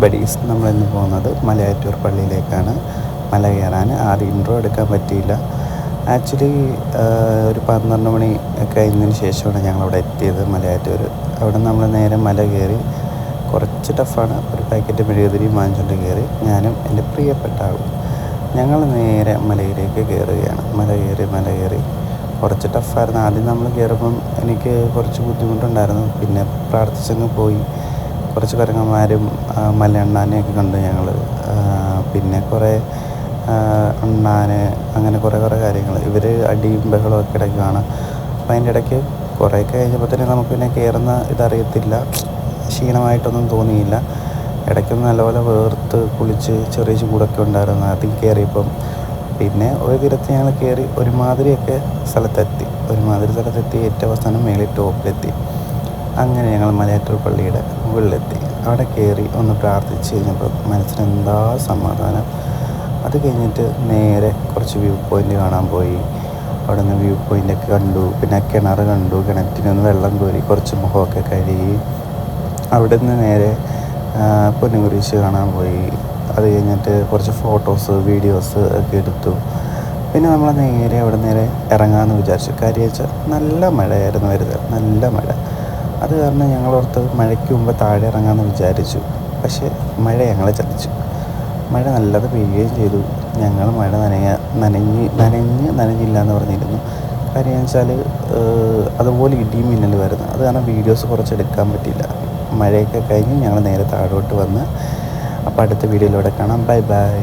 Buddies, നമ്മളിന്ന് പോകുന്നത് മലയാറ്റൂർ പള്ളിയിലേക്കാണ്. മല കയറാൻ ആദ്യം ഇൻട്രോ എടുക്കാൻ പറ്റിയില്ല. ആക്ച്വലി ഒരു 12 മണി കഴിഞ്ഞതിന് ശേഷമാണ് ഞങ്ങളവിടെ എത്തിയത് മലയാറ്റൂർ. അവിടെ നമ്മൾ നേരെ മല കയറി. കുറച്ച് ടഫാണ്. ഒരു പാക്കറ്റ് മെഴുകുതിരി വാങ്ങിച്ചുകൊണ്ട് കയറി ഞാനും എൻ്റെ പ്രിയപ്പെട്ട ആളും ഞങ്ങൾ നേരെ മലയിലേക്ക് കയറുകയാണ്. മല കയറി കുറച്ച് ടഫായിരുന്നു. ആദ്യം നമ്മൾ കയറുമ്പം എനിക്ക് കുറച്ച് ബുദ്ധിമുട്ടുണ്ടായിരുന്നു. പിന്നെ പ്രാർത്ഥിച്ചങ്ങ് പോയി. കുറച്ച് കുരങ്ങന്മാരും മലയണ്ണാനെയൊക്കെ കണ്ടു ഞങ്ങൾ. പിന്നെ കുറേ അണ്ണാന്, അങ്ങനെ കുറേ കാര്യങ്ങൾ. ഇവർ അടിയും ബഹളമൊക്കെ ഇടയ്ക്ക് കാണാം. അപ്പം അതിൻ്റെ ഇടയ്ക്ക് കുറേയൊക്കെ കഴിഞ്ഞപ്പോൾ തന്നെ നമുക്ക് പിന്നെ കയറുന്ന ഇതറിയത്തില്ല. ക്ഷീണമായിട്ടൊന്നും തോന്നിയില്ല. ഇടയ്ക്കൊന്ന് നല്ലപോലെ വേർത്ത് കുളിച്ച് ചെറിയ ചൂടൊക്കെ ഉണ്ടായിരുന്നു അതിൽ കയറിയപ്പം. പിന്നെ ഒരു തീരത്ത് ഞങ്ങൾ കയറി ഒരുമാതിരി സ്ഥലത്തെത്തി ഏറ്റവും അവസാനം മേളിൽ ടോപ്പിലെത്തി. അങ്ങനെ ഞങ്ങൾ മലയാറ്റൂർ പള്ളിയുടെ മുകളിലെത്തി. അവിടെ കയറി ഒന്ന് പ്രാർത്ഥിച്ച് കഴിഞ്ഞപ്പോൾ മനസ്സിനെന്താ സമാധാനം. അത് കഴിഞ്ഞിട്ട് നേരെ കുറച്ച് വ്യൂ പോയിൻ്റ് കാണാൻ പോയി. അവിടെ നിന്ന് വ്യൂ പോയിൻ്റൊക്കെ കണ്ടു. പിന്നെ കിണർ കണ്ടു. കിണറ്റിനൊന്ന് വെള്ളം കോരി കുറച്ച് മുഖമൊക്കെ കഴുകി. അവിടെ നിന്ന് നേരെ പൊന്നുകുരിശ് കാണാൻ പോയി. അത് കഴിഞ്ഞിട്ട് കുറച്ച് ഫോട്ടോസ് വീഡിയോസ് ഒക്കെ എടുത്തു. പിന്നെ നമ്മൾ നേരെ ഇറങ്ങാമെന്ന് വിചാരിച്ചു. കാര്യം വെച്ചാൽ നല്ല മഴയായിരുന്നു വരുന്നത്, നല്ല മഴ. അത് കാരണം ഞങ്ങളോർത്ത് മഴയ്ക്ക് മുമ്പ് താഴെ ഇറങ്ങാമെന്ന് വിചാരിച്ചു. പക്ഷേ മഴ ഞങ്ങളെ ചതിച്ചു. മഴ നല്ലത് പെയ്യുകയും ചെയ്തു. ഞങ്ങൾ മഴ നനഞ്ഞില്ല എന്ന് പറഞ്ഞിരുന്നു. കാര്യം വെച്ചാൽ അതുപോലെ ഇടിയും മിന്നൽ വരുന്നു. അത് കാരണം വീഡിയോസ് കുറച്ച് എടുക്കാൻ പറ്റിയില്ല. മഴയൊക്കെ കഴിഞ്ഞ് ഞങ്ങൾ നേരെ താഴോട്ട് വന്ന്. അപ്പോൾ അടുത്ത വീഡിയോയിലൂടെ കാണാം. ബൈ.